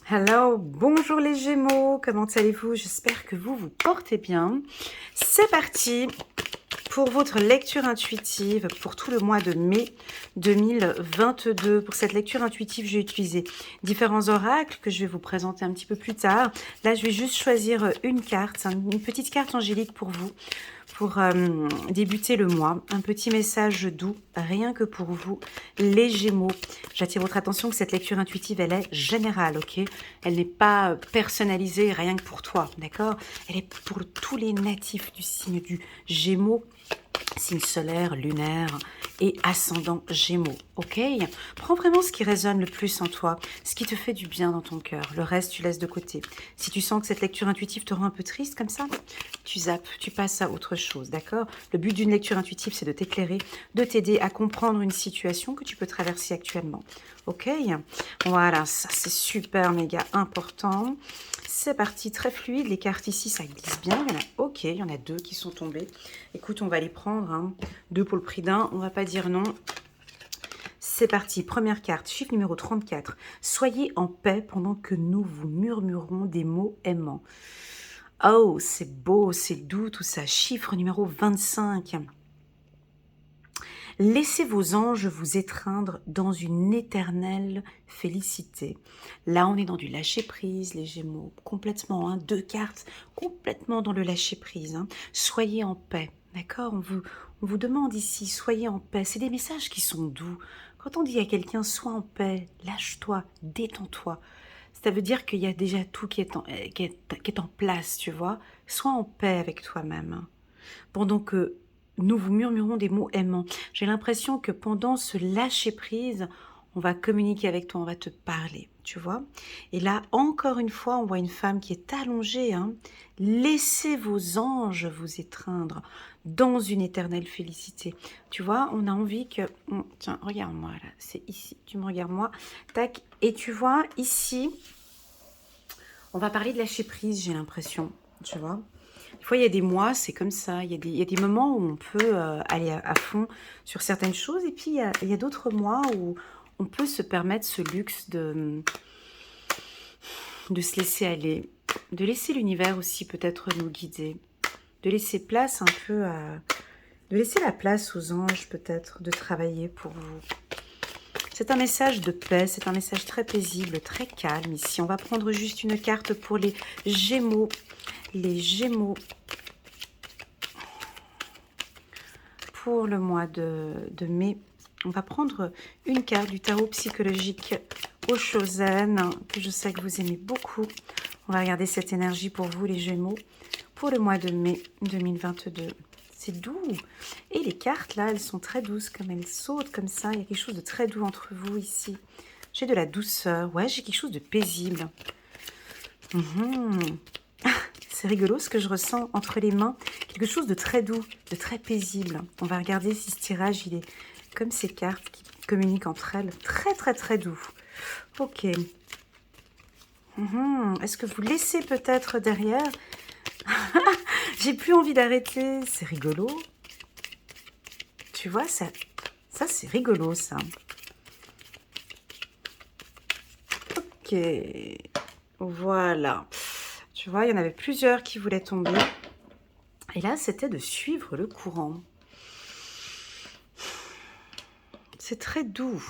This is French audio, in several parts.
Hello, bonjour les Gémeaux, comment allez-vous? J'espère que vous vous portez bien. C'est parti pour votre lecture intuitive pour tout le mois de mai 2022. Pour cette lecture intuitive, j'ai utilisé différents oracles que je vais vous présenter un petit peu plus tard. Là, je vais juste choisir une carte, une petite carte angélique pour vous, pour débuter le mois. Un petit message doux, rien que pour vous, les Gémeaux. J'attire votre attention que cette lecture intuitive, elle est générale, ok? Elle n'est pas personnalisée rien que pour toi, d'accord? Elle est pour tous les natifs du signe du Gémeaux, signe solaire, lunaire et ascendant Gémeaux, ok? Prends vraiment ce qui résonne le plus en toi, ce qui te fait du bien dans ton cœur. Le reste, tu laisses de côté. Si tu sens que cette lecture intuitive te rend un peu triste comme ça, tu zappes, tu passes à autre chose, d'accord? Le but d'une lecture intuitive, c'est de t'éclairer, de t'aider à comprendre une situation que tu peux traverser actuellement, ok? Voilà, ça c'est super méga important. C'est parti, très fluide. Les cartes ici, ça glisse bien. Il y en a, ok, il y en a deux qui sont tombées. Écoute, on va les prendre. Hein. Deux pour le prix d'un. On va pas dire non. C'est parti. Première carte, chiffre numéro 34. Soyez en paix pendant que nous vous murmurons des mots aimants. Oh, c'est beau, c'est doux tout ça. Chiffre numéro 25. Laissez vos anges vous étreindre dans une éternelle félicité. Là, on est dans du lâcher-prise, les Gémeaux, complètement, hein, deux cartes, complètement dans le lâcher-prise. Hein. Soyez en paix, d'accord? On vous demande ici, soyez en paix. C'est des messages qui sont doux. Quand on dit à quelqu'un, sois en paix, lâche-toi, détends-toi, ça veut dire qu'il y a déjà tout qui est en place, tu vois. Sois en paix avec toi-même. Hein. Pendant que nous vous murmurons des mots aimants. J'ai l'impression que pendant ce lâcher-prise, on va communiquer avec toi, on va te parler, tu vois. Et là, encore une fois, on voit une femme qui est allongée. Hein. Laissez vos anges vous étreindre dans une éternelle félicité. Tu vois, on a envie que... Tiens, regarde-moi là, c'est ici. Tu me regardes moi. Tac. Et tu vois, ici, on va parler de lâcher-prise, j'ai l'impression, tu vois. Des fois, il y a des mois, c'est comme ça. Il y a des moments où on peut aller à fond sur certaines choses. Et puis, il y a d'autres mois où on peut se permettre ce luxe de se laisser aller. De laisser l'univers aussi peut-être nous guider. De laisser place un peu à... De laisser la place aux anges peut-être de travailler pour vous. C'est un message de paix, c'est un message très paisible, très calme ici. On va prendre juste une carte pour les Gémeaux. Les Gémeaux. Pour le mois de mai, on va prendre une carte du tarot psychologique au Chosen, que je sais que vous aimez beaucoup. On va regarder cette énergie pour vous, les Gémeaux, pour le mois de mai 2022. C'est doux. Et les cartes, là, elles sont très douces, comme elles sautent comme ça. Il y a quelque chose de très doux entre vous ici. J'ai de la douceur. Ouais, j'ai quelque chose de paisible. C'est rigolo ce que je ressens entre les mains. Quelque chose de très doux, de très paisible. On va regarder si ce tirage, il est comme ces cartes qui communiquent entre elles. Très, très, très doux. Ok. Est-ce que vous laissez peut-être derrière? J'ai plus envie d'arrêter. C'est rigolo. Tu vois, ça c'est rigolo, ça. Ok. Voilà. Tu vois, il y en avait plusieurs qui voulaient tomber. Et là, c'était de suivre le courant. C'est très doux.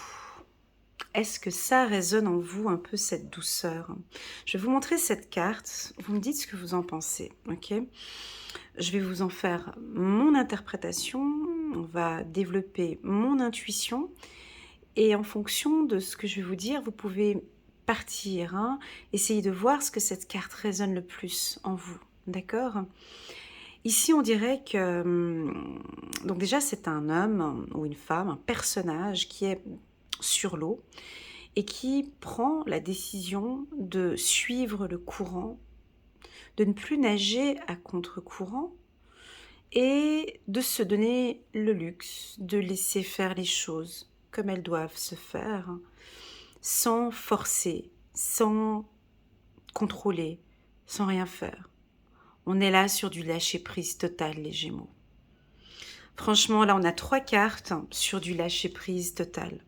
Est-ce que ça résonne en vous un peu cette douceur? Je vais vous montrer cette carte. Vous me dites ce que vous en pensez, ok? Je vais vous en faire mon interprétation. On va développer mon intuition. Et en fonction de ce que je vais vous dire, vous pouvez partir. Hein, essayer de voir ce que cette carte résonne le plus en vous. D'accord? Ici, on dirait que... Donc déjà, c'est un homme ou une femme, un personnage qui est sur l'eau et qui prend la décision de suivre le courant, de ne plus nager à contre-courant et de se donner le luxe de laisser faire les choses comme elles doivent se faire, sans forcer, sans contrôler, sans rien faire. On est là sur du lâcher-prise total, les Gémeaux. Franchement, là, on a 3 cartes sur du lâcher-prise total.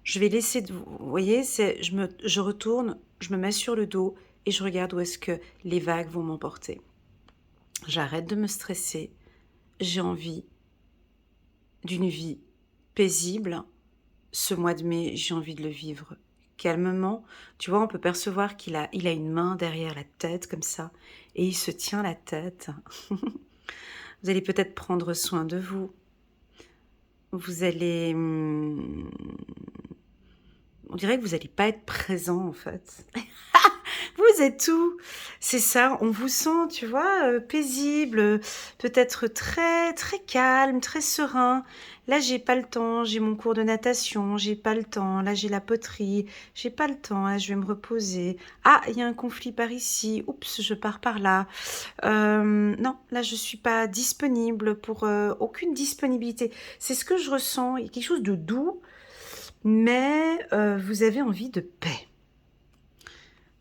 Je vais laisser, vous voyez, je retourne je me mets sur le dos et je regarde où est-ce que les vagues vont m'emporter. J'arrête de me stresser. J'ai envie d'une vie paisible. Ce mois de mai, j'ai envie de le vivre calmement. Tu vois, on peut percevoir qu'il a une main derrière la tête, comme ça, et il se tient la tête. Vous allez peut-être prendre soin de vous. Vous allez... on dirait que vous n'allez pas être présent, en fait. Vous êtes où? C'est ça, on vous sent, tu vois, paisible, peut-être très, très calme, très serein. Là, j'ai pas le temps, j'ai mon cours de natation, j'ai pas le temps. Là, j'ai la poterie, j'ai pas le temps, là, je vais me reposer. Ah, il y a un conflit par ici. Oups, je pars par là. Non, là, je suis pas disponible pour aucune disponibilité. C'est ce que je ressens. Il y a quelque chose de doux, mais vous avez envie de paix.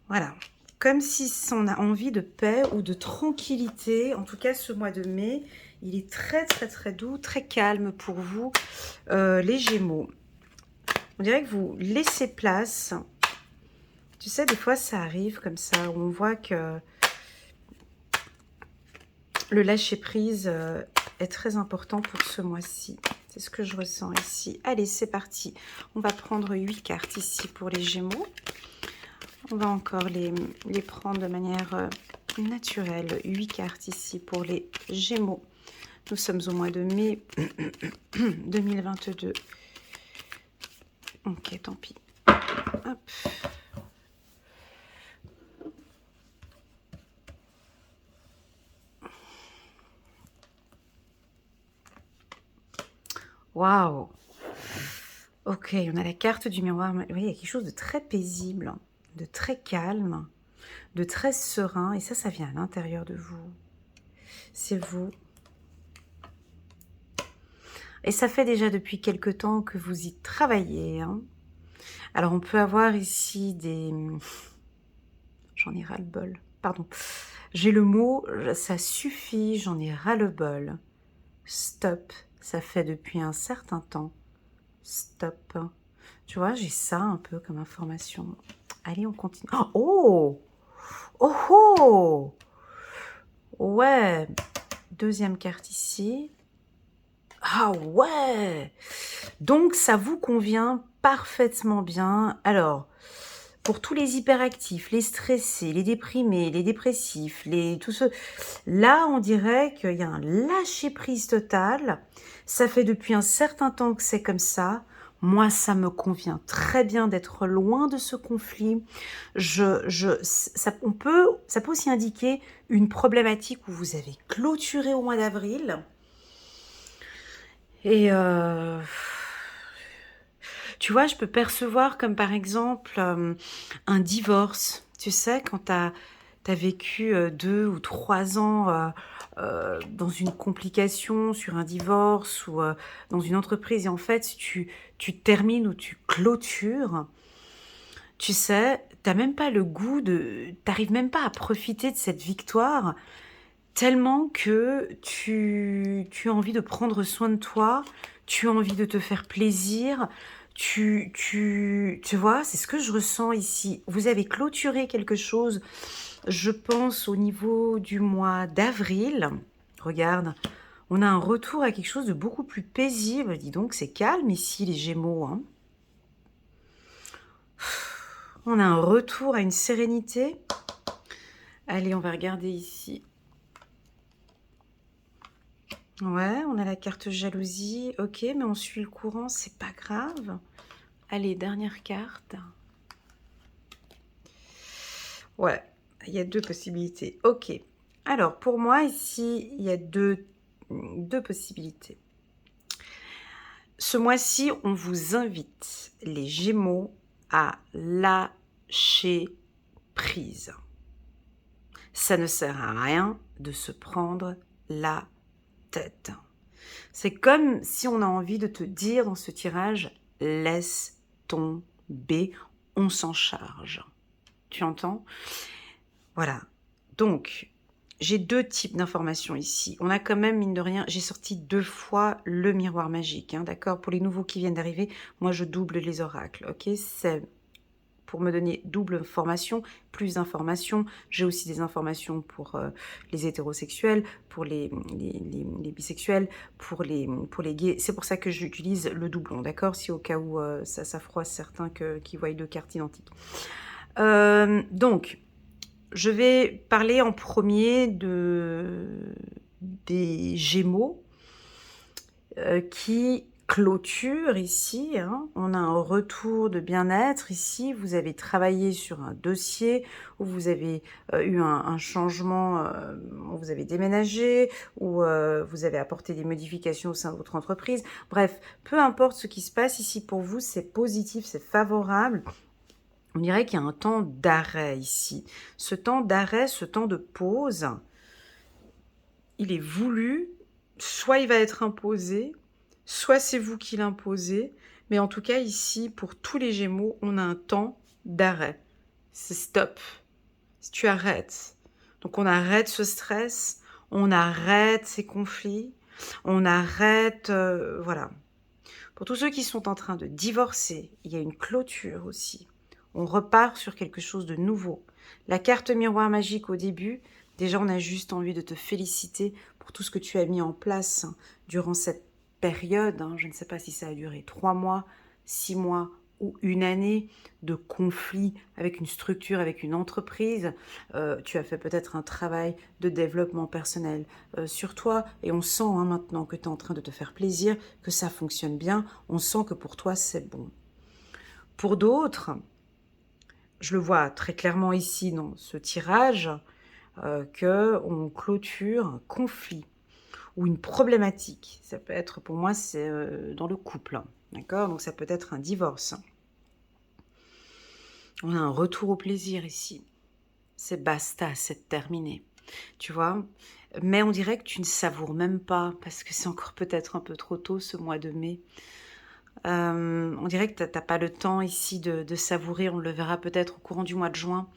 Voilà, comme si on a envie de paix ou de tranquillité. En tout cas, ce mois de mai, il est très, très, très doux, très calme pour vous, les Gémeaux. On dirait que vous laissez place. Tu sais, des fois, ça arrive comme ça, où on voit que le lâcher-prise est très important pour ce mois-ci. C'est ce que je ressens ici. Allez, c'est parti. On va prendre 8 cartes ici pour les Gémeaux. On va encore les prendre de manière naturelle. 8 cartes ici pour les Gémeaux. Nous sommes au mois de mai 2022. Ok, tant pis. Hop. Waouh. Ok, on a la carte du miroir. Oui, il y a quelque chose de très paisible, de très calme, de très serein. Et ça vient à l'intérieur de vous. C'est vous. Et ça fait déjà depuis quelque temps que vous y travaillez. Hein. Alors, on peut avoir ici des... J'en ai ras-le-bol. Pardon. J'ai le mot, ça suffit, j'en ai ras-le-bol. Stop. Ça fait depuis un certain temps. Stop. Tu vois, j'ai ça un peu comme information. Allez, on continue. Oh! Oh! Oh! Ouais. Deuxième carte ici. Ah ouais! Donc, ça vous convient parfaitement bien. Alors, pour tous les hyperactifs, les stressés, les déprimés, les dépressifs, tous ceux... Là, on dirait qu'il y a un lâcher-prise total. Ça fait depuis un certain temps que c'est comme ça. Moi, ça me convient très bien d'être loin de ce conflit. Ça peut aussi indiquer une problématique où vous avez clôturé au mois d'avril. Et tu vois, je peux percevoir comme par exemple un divorce. Tu sais, quand tu as vécu 2 ou 3 ans dans une complication sur un divorce ou dans une entreprise, et en fait, tu termines ou tu clôtures, tu sais, tu n'as même pas le goût de... Tu n'arrives même pas à profiter de cette victoire tellement que tu as envie de prendre soin de toi, tu as envie de te faire plaisir, tu vois, c'est ce que je ressens ici. Vous avez clôturé quelque chose, je pense, au niveau du mois d'avril. Regarde, on a un retour à quelque chose de beaucoup plus paisible. Dis donc, c'est calme ici, les Gémeaux. Hein. On a un retour à une sérénité. Allez, on va regarder ici. Ouais, on a la carte jalousie. Ok, mais on suit le courant, c'est pas grave. Allez, dernière carte. Ouais, il y a 2 possibilités. Ok. Alors, pour moi, ici, il y a deux possibilités. Ce mois-ci, on vous invite, les Gémeaux, à lâcher prise. Ça ne sert à rien de se prendre la tête. C'est comme si on a envie de te dire dans ce tirage, laisse tomber, on s'en charge. Tu entends? Voilà. Donc, j'ai 2 types d'informations ici. On a quand même, mine de rien, j'ai sorti 2 fois le miroir magique, hein, d'accord? Pour les nouveaux qui viennent d'arriver, moi je double les oracles, ok? C'est pour me donner double information, plus d'informations. J'ai aussi des informations pour les hétérosexuels, pour les bisexuels, pour les gays. C'est pour ça que j'utilise le doublon, d'accord? Si au cas où ça froisse certains qui voient deux cartes identiques. Donc, je vais parler en premier des Gémeaux qui clôture ici, hein. On a un retour de bien-être ici, vous avez travaillé sur un dossier, où vous avez eu un changement, où vous avez déménagé, où vous avez apporté des modifications au sein de votre entreprise. Bref, peu importe ce qui se passe ici pour vous, c'est positif, c'est favorable. On dirait qu'il y a un temps d'arrêt ici. Ce temps d'arrêt, ce temps de pause, il est voulu, soit il va être imposé, soit c'est vous qui l'imposez, mais en tout cas ici, pour tous les Gémeaux, on a un temps d'arrêt. C'est stop. Si tu arrêtes. Donc on arrête ce stress, on arrête ces conflits, on arrête, voilà. Pour tous ceux qui sont en train de divorcer, il y a une clôture aussi. On repart sur quelque chose de nouveau. La carte miroir magique au début, déjà on a juste envie de te féliciter pour tout ce que tu as mis en place durant cette période, je ne sais pas si ça a duré 3 mois, 6 mois ou une année de conflit avec une structure, avec une entreprise. Tu as fait peut-être un travail de développement personnel sur toi et on sent maintenant que tu es en train de te faire plaisir, que ça fonctionne bien, on sent que pour toi c'est bon. Pour d'autres, je le vois très clairement ici dans ce tirage, qu'on clôture un conflit ou une problématique. Ça peut être, pour moi, c'est dans le couple, d'accord? Donc ça peut être un divorce. On a un retour au plaisir ici. C'est basta, c'est terminé, tu vois? Mais on dirait que tu ne savoures même pas, parce que c'est encore peut-être un peu trop tôt ce mois de mai. On dirait que tu n'as pas le temps ici de savourer, on le verra peut-être au courant du mois de juin.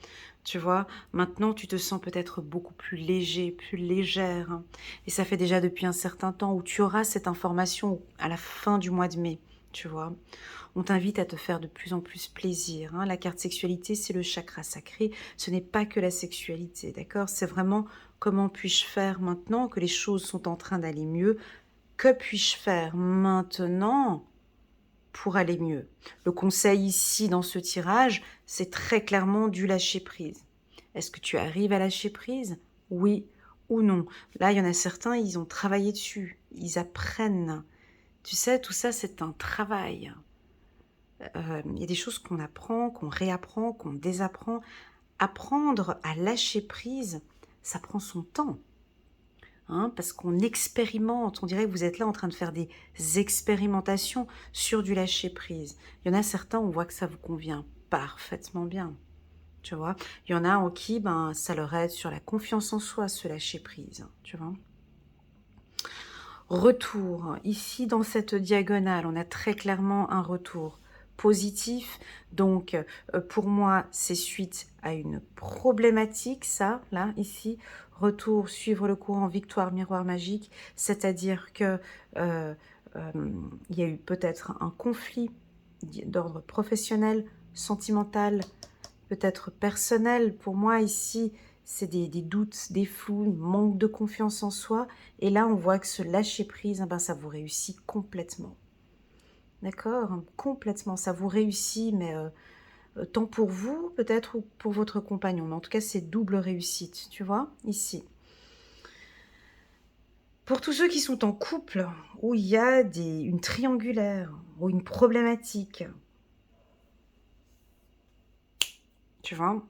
Tu vois, maintenant tu te sens peut-être beaucoup plus léger, plus légère. Et ça fait déjà depuis un certain temps où tu auras cette information à la fin du mois de mai, tu vois. On t'invite à te faire de plus en plus plaisir. La carte sexualité, c'est le chakra sacré. Ce n'est pas que la sexualité, d'accord? C'est vraiment comment puis-je faire maintenant que les choses sont en train d'aller mieux? Que puis-je faire maintenant pour aller mieux? Le conseil ici dans ce tirage, c'est très clairement du lâcher prise. Est-ce que tu arrives à lâcher prise? Oui ou non? Là, il y en a certains, ils ont travaillé dessus, ils apprennent. Tu sais, tout ça, c'est un travail. Il y a des choses qu'on apprend, qu'on réapprend, qu'on désapprend. Apprendre à lâcher prise, ça prend son temps. Parce qu'on expérimente, on dirait que vous êtes là en train de faire des expérimentations sur du lâcher-prise. Il y en a certains, on voit que ça vous convient parfaitement bien, tu vois. Il y en a en qui, ça leur aide sur la confiance en soi, ce lâcher-prise, tu vois. Retour, ici dans cette diagonale, on a très clairement un retour positif. Donc, pour moi, c'est suite à une problématique, ça, là, ici. Retour, suivre le courant, victoire, miroir magique. C'est-à-dire que il y a eu peut-être un conflit d'ordre professionnel, sentimental, peut-être personnel. Pour moi, ici, c'est des doutes, des flous, manque de confiance en soi. Et là, on voit que ce lâcher-prise, ça vous réussit complètement. D'accord? Complètement, ça vous réussit, mais tant pour vous, peut-être, ou pour votre compagnon. Mais en tout cas, c'est double réussite, tu vois, ici. Pour tous ceux qui sont en couple, où il y a une triangulaire, ou une problématique, tu vois,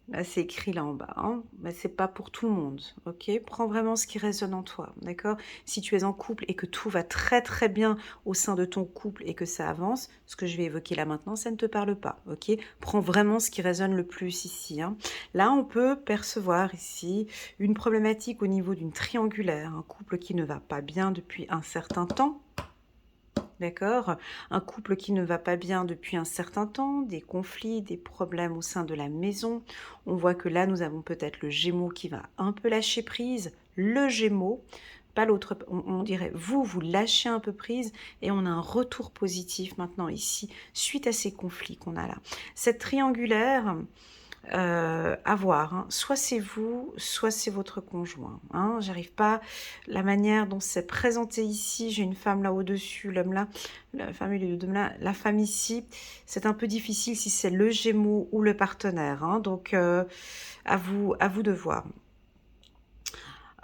là, c'est écrit là en bas, mais c'est pas pour tout le monde, ok? Prends vraiment ce qui résonne en toi, d'accord? Si tu es en couple et que tout va très très bien au sein de ton couple et que ça avance, ce que je vais évoquer là maintenant, ça ne te parle pas, ok? Prends vraiment ce qui résonne le plus ici. Là, on peut percevoir ici une problématique au niveau d'une triangulaire, un couple qui ne va pas bien depuis un certain temps. D'accord? Un couple qui ne va pas bien depuis un certain temps, des conflits, des problèmes au sein de la maison. On voit que là, nous avons peut-être le Gémeaux qui va un peu lâcher prise. Le Gémeaux, pas l'autre, on dirait vous lâchez un peu prise et on a un retour positif maintenant ici, suite à ces conflits qu'on a là. Cette triangulaire, à voir, hein. Soit c'est vous, soit c'est votre conjoint. Hein. J'arrive pas, la manière dont c'est présenté ici, j'ai une femme là au-dessus, l'homme là, la femme et les deux là, la femme ici, c'est un peu difficile si c'est le Gémeaux ou le partenaire. Hein. Donc, à vous de voir.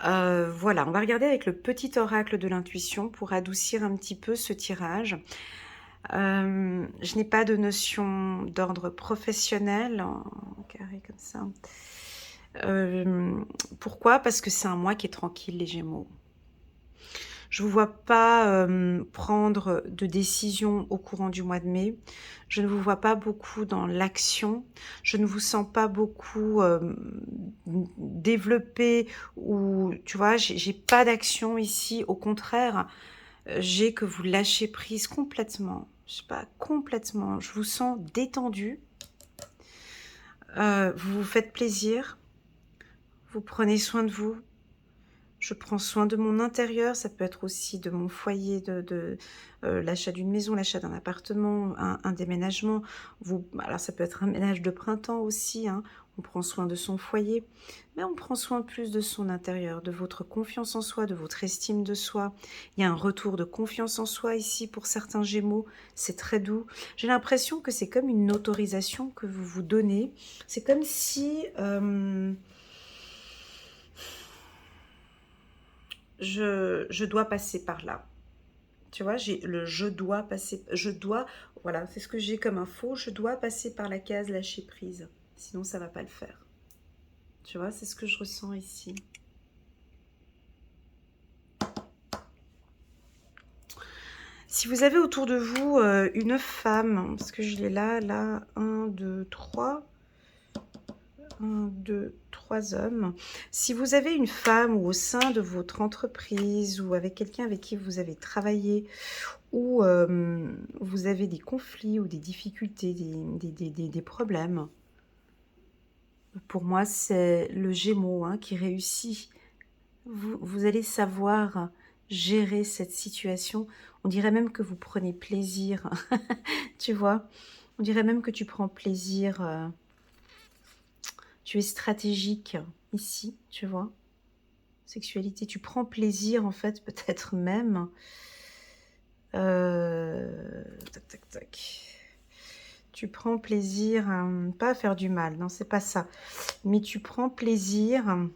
Voilà, on va regarder avec le petit oracle de l'intuition pour adoucir un petit peu ce tirage. Je n'ai pas de notion d'ordre professionnel, en carré comme ça. Pourquoi? Parce que c'est un mois qui est tranquille, les Gémeaux. Je ne vous vois pas prendre de décision au courant du mois de mai. Je ne vous vois pas beaucoup dans l'action. Je ne vous sens pas beaucoup développé ou, tu vois, j'ai pas d'action ici. Au contraire, j'ai que vous lâchez prise complètement. Je sais pas, complètement. Je vous sens détendu. Vous vous faites plaisir. Vous prenez soin de vous. Je prends soin de mon intérieur, ça peut être aussi de mon foyer, de l'achat d'une maison, l'achat d'un appartement, un déménagement. Alors ça peut être un ménage de printemps aussi, hein. On prend soin de son foyer, mais on prend soin plus de son intérieur, de votre confiance en soi, de votre estime de soi. Il y a un retour de confiance en soi ici pour certains Gémeaux, c'est très doux. J'ai l'impression que c'est comme une autorisation que vous vous donnez. C'est comme si... je dois passer par là. Tu vois, j'ai le je dois passer, je dois, voilà, c'est ce que j'ai comme info, je dois passer par la case lâcher prise, sinon ça va pas le faire. Tu vois, c'est ce que je ressens ici. Si vous avez autour de vous une femme, parce que je l'ai là, 1, 2, 3, 1, 2, 3 hommes. Si vous avez une femme ou au sein de votre entreprise ou avec quelqu'un avec qui vous avez travaillé ou vous avez des conflits ou des difficultés, des problèmes, pour moi c'est le Gémeaux hein, qui réussit. Vous allez savoir gérer cette situation. On dirait même que vous prenez plaisir, tu vois. On dirait même que tu prends plaisir. Tu es stratégique ici, tu vois. Sexualité, tu prends plaisir en fait, peut-être même. Tac, tac, tac. Tu prends plaisir, pas à faire du mal, non, c'est pas ça. Mais tu prends plaisir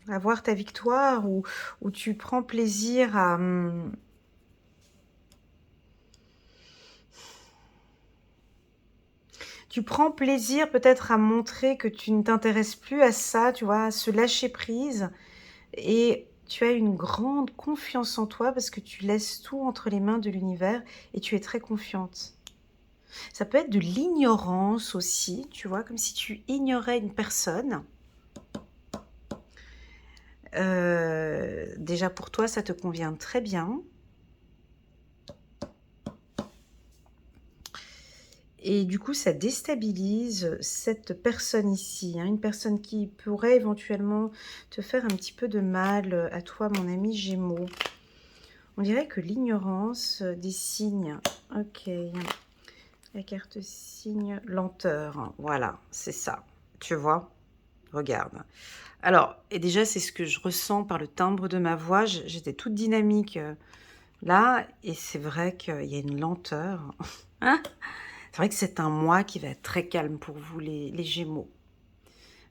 à voir ta victoire ou tu prends plaisir à... tu prends plaisir peut-être à montrer que tu ne t'intéresses plus à ça, tu vois, à se lâcher prise. Et tu as une grande confiance en toi parce que tu laisses tout entre les mains de l'univers et tu es très confiante. Ça peut être de l'ignorance aussi, tu vois, comme si tu ignorais une personne. Déjà pour toi, ça te convient très bien. Et du coup, ça déstabilise cette personne ici, hein, une personne qui pourrait éventuellement te faire un petit peu de mal à toi, mon ami Gémeaux. On dirait que l'ignorance des signes, ok, la carte signe lenteur, voilà, c'est ça, tu vois, regarde. Alors, et déjà, c'est ce que je ressens par le timbre de ma voix, j'étais toute dynamique là, et c'est vrai qu'il y a une lenteur, hein. C'est vrai que c'est un mois qui va être très calme pour vous, les Gémeaux.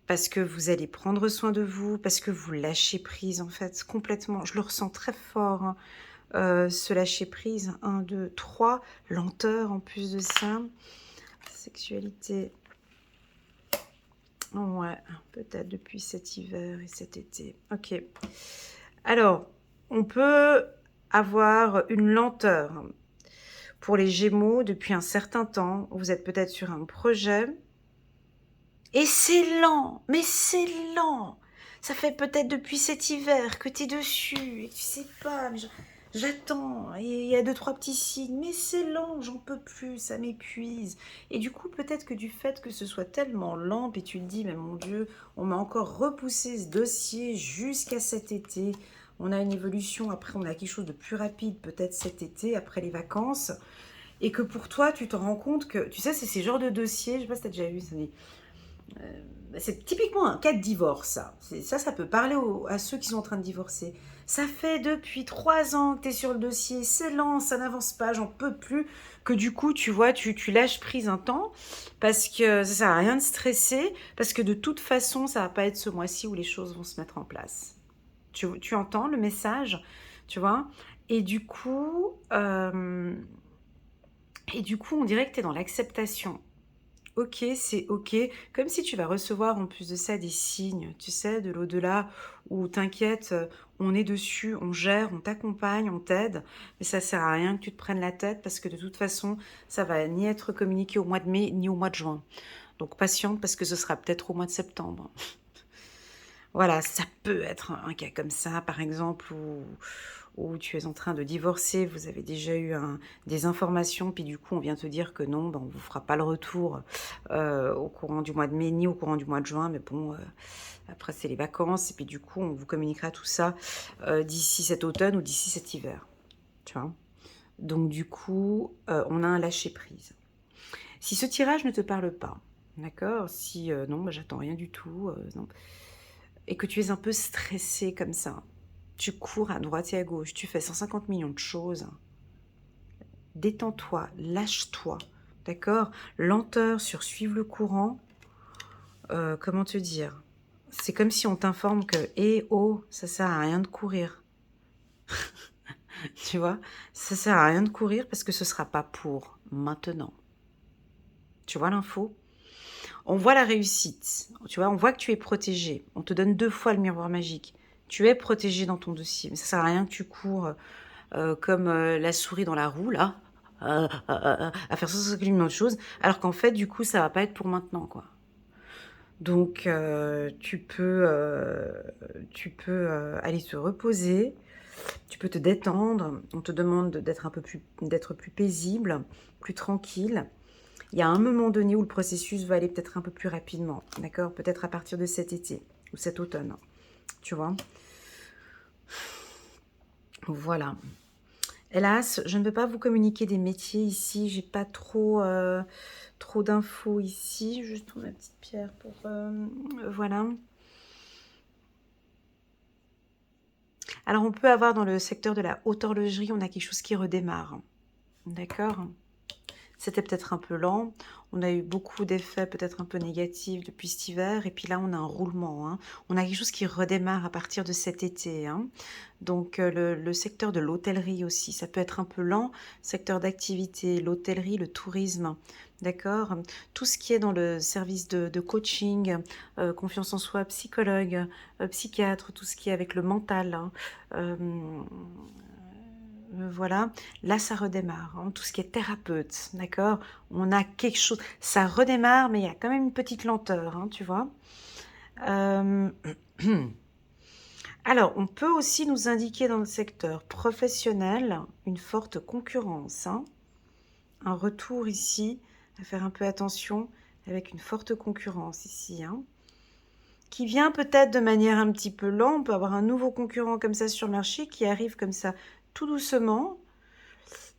Parce que vous allez prendre soin de vous, parce que vous lâchez prise, en fait, complètement. Je le ressens très fort, hein, ce lâcher prise. 1, 2, 3, lenteur en plus de ça. Sexualité. Ouais, peut-être depuis cet hiver et cet été. Ok. Alors, on peut avoir une lenteur pour les Gémeaux depuis un certain temps. Vous êtes peut-être sur un projet. Et c'est lent, mais c'est lent. Ça fait peut-être depuis cet hiver que tu es dessus et tu sais pas. Mais J'attends, et il y a deux, trois petits signes, mais c'est lent, j'en peux plus, ça m'épuise. Et du coup, peut-être que du fait que ce soit tellement lent, et tu te dis, mais mon Dieu, on m'a encore repoussé ce dossier jusqu'à cet été. On a une évolution, après on a quelque chose de plus rapide, peut-être cet été, après les vacances. Et que pour toi, tu te rends compte que, tu sais, c'est ces genres de dossiers, je sais pas si tu as déjà vu, c'est typiquement un cas de divorce, ça. Ça peut parler à ceux qui sont en train de divorcer. Ça fait depuis 3 ans que tu es sur le dossier, c'est lent, ça n'avance pas, j'en peux plus. Que du coup, tu vois, tu lâches prise un temps, parce que ça sert à rien de stresser, parce que de toute façon, ça va pas être ce mois-ci où les choses vont se mettre en place. Tu entends le message, tu vois? Et du coup, euh, et du coup, on dirait que tu es dans l'acceptation. Ok, c'est ok. Comme si tu vas recevoir en plus de ça des signes, tu sais, de l'au-delà, où t'inquiète, on est dessus, on gère, on t'accompagne, on t'aide, mais ça sert à rien que tu te prennes la tête parce que de toute façon, ça va ni être communiqué au mois de mai ni au mois de juin. Donc patiente parce que ce sera peut-être au mois de septembre. Voilà, ça peut être un cas comme ça, par exemple, où tu es en train de divorcer, vous avez déjà eu des informations, puis du coup on vient te dire que non, ben, on vous fera pas le retour au courant du mois de mai, ni au courant du mois de juin, mais bon, après c'est les vacances, et puis du coup on vous communiquera tout ça d'ici cet automne ou d'ici cet hiver, tu vois. Donc du coup, on a un lâcher-prise. Si ce tirage ne te parle pas, d'accord, si non, bah, j'attends rien du tout, non, et que tu es un peu stressé comme ça, tu cours à droite et à gauche, tu fais 150 millions de choses, détends-toi, lâche-toi, d'accord? Lenteur sur suivre le courant, comment te dire? C'est comme si on t'informe que, eh oh, ça sert à rien de courir, tu vois? Ça sert à rien de courir parce que ce sera pas pour maintenant. Tu vois l'info? On voit la réussite, tu vois, on voit que tu es protégé. On te donne 2 fois le miroir magique. Tu es protégé dans ton dossier, mais ça sert à rien que tu cours comme la souris dans la roue, là, à faire 150 millions de choses, alors qu'en fait, du coup, ça va pas être pour maintenant, quoi. Donc, tu peux aller te reposer, tu peux te détendre. On te demande d'être plus paisible, plus tranquille. Il y a un moment donné où le processus va aller peut-être un peu plus rapidement, d'accord? Peut-être à partir de cet été ou cet automne, tu vois? Voilà. Hélas, je ne peux pas vous communiquer des métiers ici. J'ai pas trop d'infos ici. Juste pour ma petite pierre pour voilà. Alors on peut avoir dans le secteur de la haute horlogerie, on a quelque chose qui redémarre. D'accord? C'était peut-être un peu lent. On a eu beaucoup d'effets peut-être un peu négatifs depuis cet hiver. Et puis là, on a un roulement, hein. On a quelque chose qui redémarre à partir de cet été, hein. Donc le secteur de l'hôtellerie aussi, ça peut être un peu lent. Secteur d'activité, l'hôtellerie, le tourisme, d'accord. Tout ce qui est dans le service de coaching, confiance en soi, psychologue, psychiatre, tout ce qui est avec le mental, hein. Euh, voilà, là ça redémarre, hein, tout ce qui est thérapeute, d'accord? On a quelque chose, ça redémarre, mais il y a quand même une petite lenteur, hein, tu vois. Euh, Alors, on peut aussi nous indiquer dans le secteur professionnel une forte concurrence, hein. Un retour ici, à faire un peu attention, avec une forte concurrence ici, hein, qui vient peut-être de manière un petit peu lente. On peut avoir un nouveau concurrent comme ça sur le marché qui arrive comme ça tout doucement,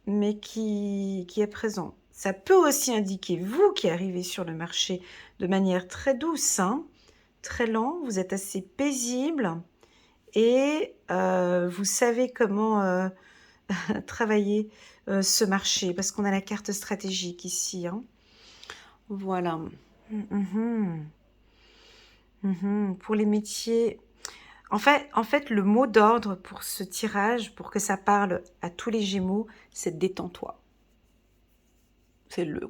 mais qui est présent. Ça peut aussi indiquer vous qui arrivez sur le marché de manière très douce, hein, très lent, vous êtes assez paisible et vous savez comment travailler ce marché parce qu'on a la carte stratégique ici, hein. Voilà. Mhm. Pour les métiers, en fait, le mot d'ordre pour ce tirage, pour que ça parle à tous les Gémeaux, c'est détends-toi.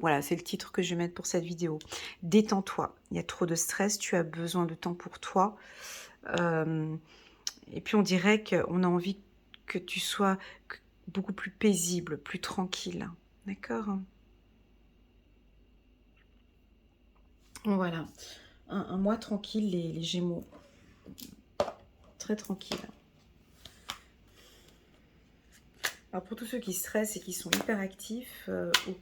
Voilà, c'est le titre que je vais mettre pour cette vidéo. Détends-toi. Il y a trop de stress, tu as besoin de temps pour toi. Euh, et puis on dirait qu'on a envie que tu sois beaucoup plus paisible, plus tranquille. D'accord? Voilà. Un mois tranquille, les Gémeaux. Très tranquille. Alors pour tous ceux qui stressent et qui sont hyperactifs ou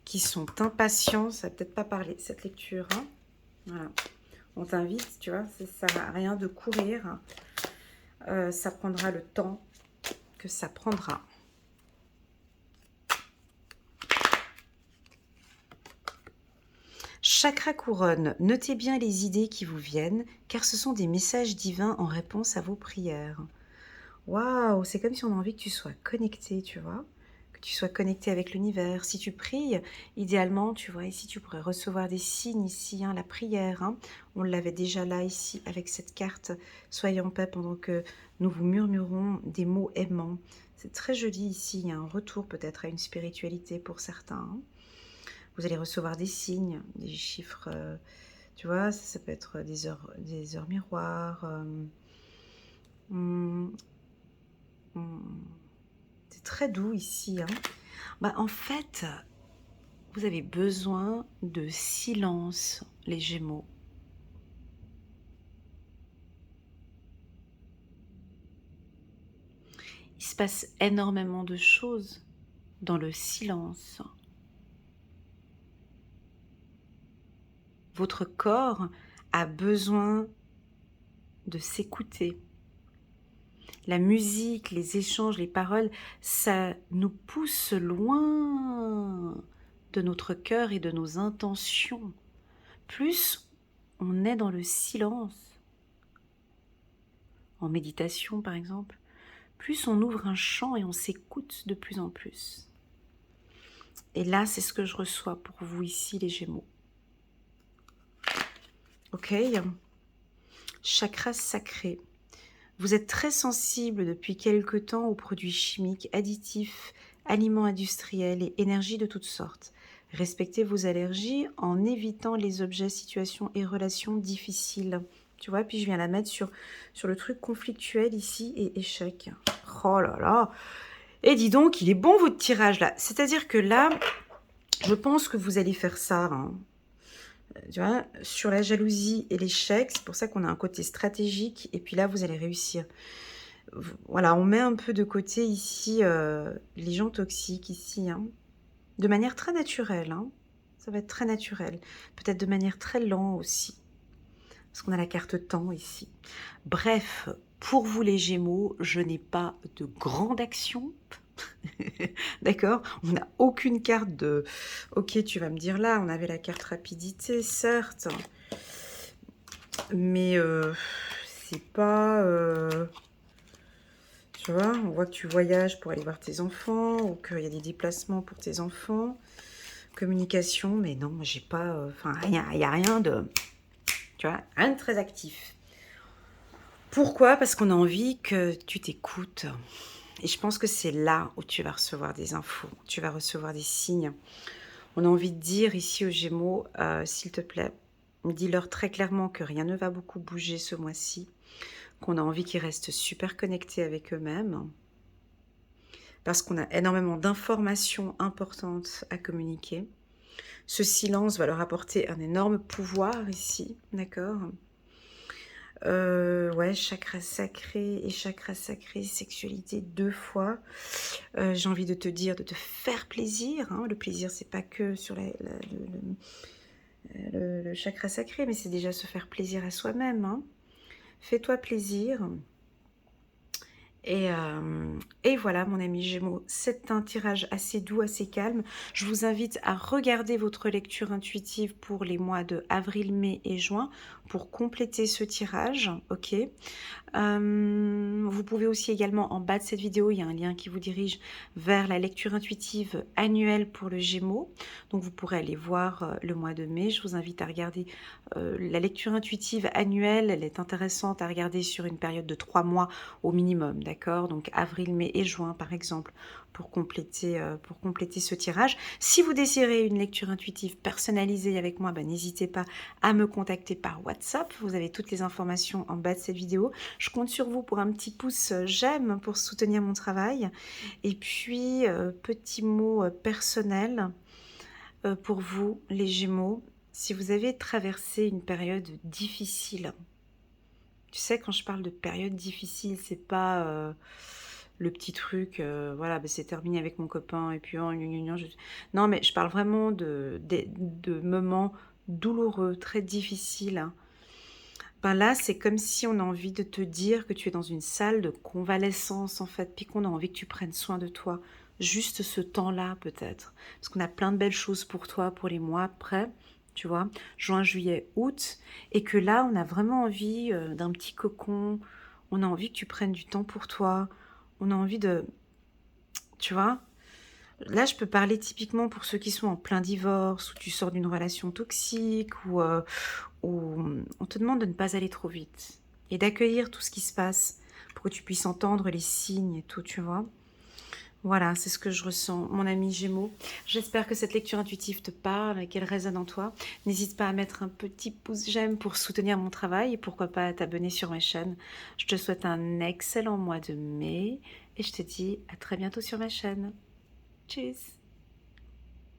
qui sont impatients, ça va peut-être pas parler cette lecture. Hein. Voilà. On t'invite, tu vois, ça sert à rien de courir. Ça prendra le temps que ça prendra. Chakra couronne, notez bien les idées qui vous viennent, car ce sont des messages divins en réponse à vos prières. Waouh, c'est comme si on a envie que tu sois connecté, tu vois, que tu sois connecté avec l'univers. Si tu pries, idéalement, tu vois, ici, tu pourrais recevoir des signes, ici, hein, la prière. Hein. On l'avait déjà là, ici, avec cette carte. Soyez en paix pendant que nous vous murmurons des mots aimants. C'est très joli ici, il y a un retour peut-être à une spiritualité pour certains. Hein. Vous allez recevoir des signes, des chiffres, tu vois, ça peut être des heures miroirs. C'est très doux ici. Hein. Bah, en fait, vous avez besoin de silence, les Gémeaux. Il se passe énormément de choses dans le silence. Votre corps a besoin de s'écouter. La musique, les échanges, les paroles, ça nous pousse loin de notre cœur et de nos intentions. Plus on est dans le silence, en méditation par exemple, plus on ouvre un champ et on s'écoute de plus en plus. Et là, c'est ce que je reçois pour vous ici, les Gémeaux. Ok, chakra sacré. Vous êtes très sensible depuis quelque temps aux produits chimiques, additifs, aliments industriels et énergies de toutes sortes. Respectez vos allergies en évitant les objets, situations et relations difficiles. Tu vois, puis je viens la mettre sur le truc conflictuel ici et échec. Oh là là. Et dis donc, il est bon votre tirage là. C'est-à-dire que là, je pense que vous allez faire ça. Hein. Tu vois, sur la jalousie et l'échec, c'est pour ça qu'on a un côté stratégique. Et puis là, vous allez réussir. Voilà, on met un peu de côté ici les gens toxiques ici. Hein, de manière très naturelle. Hein. Ça va être très naturel. Peut-être de manière très lente aussi. Parce qu'on a la carte temps ici. Bref, pour vous les Gémeaux, je n'ai pas de grande action. D'accord. On n'a aucune carte de... Ok, tu vas me dire là, on avait la carte rapidité, certes. Mais c'est pas... tu vois, on voit que tu voyages pour aller voir tes enfants, ou qu'il y a des déplacements pour tes enfants. Communication, mais non, j'ai pas... Enfin, il n'y a rien de... Tu vois, rien de très actif. Pourquoi? Parce qu'on a envie que tu t'écoutes. Et je pense que c'est là où tu vas recevoir des infos, tu vas recevoir des signes. On a envie de dire ici aux Gémeaux, s'il te plaît, dis-leur très clairement que rien ne va beaucoup bouger ce mois-ci, qu'on a envie qu'ils restent super connectés avec eux-mêmes, parce qu'on a énormément d'informations importantes à communiquer. Ce silence va leur apporter un énorme pouvoir ici, d'accord? Ouais, chakra sacré et chakra sacré, sexualité 2 fois. J'ai envie de te dire de te faire plaisir. Hein. Le plaisir, c'est pas que sur le chakra sacré, mais c'est déjà se faire plaisir à soi-même. Hein. Fais-toi plaisir. Et voilà, mon ami Gémeaux, c'est un tirage assez doux, assez calme. Je vous invite à regarder votre lecture intuitive pour les mois de avril, mai et juin pour compléter ce tirage, ok. Vous pouvez aussi également, en bas de cette vidéo, il y a un lien qui vous dirige vers la lecture intuitive annuelle pour le Gémeaux. Donc vous pourrez aller voir le mois de mai. Je vous invite à regarder la lecture intuitive annuelle. Elle est intéressante à regarder sur une période de 3 mois au minimum, d'accord? Donc avril, mai et juin par exemple pour compléter ce tirage. Si vous désirez une lecture intuitive personnalisée avec moi, n'hésitez pas à me contacter par WhatsApp. Vous avez toutes les informations en bas de cette vidéo. Je compte sur vous pour un petit pouce j'aime pour soutenir mon travail. Et puis, petit mot personnel pour vous, les Gémeaux. Si vous avez traversé une période difficile, tu sais, quand je parle de période difficile, c'est pas le petit truc, voilà, bah, c'est terminé avec mon copain et puis oh, gna gna gna, non, mais je parle vraiment de moments douloureux, très difficiles, hein. Ben là, c'est comme si on a envie de te dire que tu es dans une salle de convalescence, en fait, puis qu'on a envie que tu prennes soin de toi. Juste ce temps-là, peut-être. Parce qu'on a plein de belles choses pour toi, pour les mois après, tu vois, juin, juillet, août, et que là, on a vraiment envie d'un petit cocon, on a envie que tu prennes du temps pour toi, on a envie de, tu vois, là, je peux parler typiquement pour ceux qui sont en plein divorce, ou tu sors d'une relation toxique, ou on te demande de ne pas aller trop vite et d'accueillir tout ce qui se passe pour que tu puisses entendre les signes et tout, tu vois. Voilà, c'est ce que je ressens, mon ami Gémeaux. J'espère que cette lecture intuitive te parle et qu'elle résonne en toi. N'hésite pas à mettre un petit pouce j'aime pour soutenir mon travail et pourquoi pas à t'abonner sur ma chaîne. Je te souhaite un excellent mois de mai et je te dis à très bientôt sur ma chaîne. Tchuss!